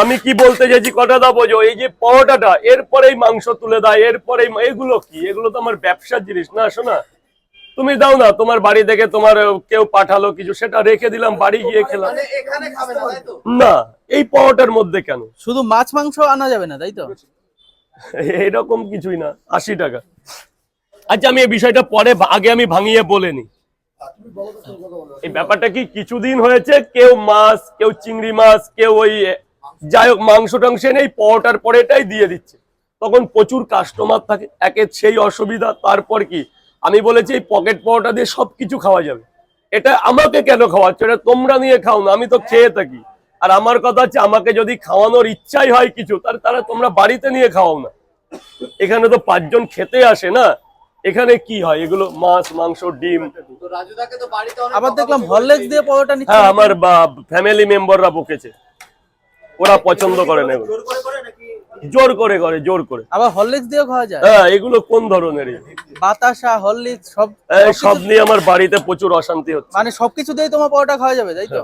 আমি কি বলতে চাইছি কটা দা বোঝো, এই যে পরোটাটা এরপরেই মাংস তুলে দেয়, এরপরে এগুলো কি, এগুলো তো আমার ব্যবসার জিনিস না। শোনা, তুমি দাও না, তোমার বাড়ি থেকে তোমার কেউ পাঠালো কিছু, সেটা রেখে দিলাম, বাড়ি গিয়ে খেলাম। না, এই পরোটার মধ্যে কেন শুধু মাছ মাংস আনা যাবে না, তাই তো? এরকম কিছুই না, 80 টাকা। আচ্ছা, আমি এই বিষয়টা পরে আগে আমি ভাঙিয়ে বলে নি। এই ব্যাপারটা কি, কিছুদিন হয়েছে কেউ মাছ, কেউ চিংড়ি মাছ, কেউ ওই যাই হোক মাংস টাংস এনে এই পরোটার পরে এটাই দিয়ে দিচ্ছে। তখন প্রচুর কাস্টমার থাকে, একে সেই অসুবিধা। তারপর কি আমি বলেছি এই পকেট পরোটা দিয়ে সবকিছু খাওয়া যাবে, এটা আমাকে কেন খাওয়াচ্ছ, এটা তোমরা নিয়ে খাও না, আমি তো খেয়ে থাকি। আর আমার কথা হচ্ছে, আমাকে যদি খাওয়ানোর ইচ্ছাই হয় কিছু, তাহলে তোমরা বাড়িতে নিয়ে খাওয়াও না। এখানে তো 5 জন খেতে আসে না, এখানে কি হয়, এগুলো মাছ মাংস ডিম। আবার দেখলাম হরলিক্স দিয়ে পরোটা নিচ্ছে। হ্যাঁ, আমার ফ্যামিলি মেম্বাররা বকেছে, ওরা পছন্দ করে না, জোর করে করে, জোর করে। আবার হরলিক্স দিয়েও খাওয়া যায়? হ্যাঁ, এগুলো কোন ধরনের? বাতাসা, হরলিক্স সব সব নিয়ে আমার বাড়িতে প্রচুর অশান্তি হচ্ছে। মানে সবকিছু দিয়ে তোমার পরোটা খাওয়া যাবে, তাই তো?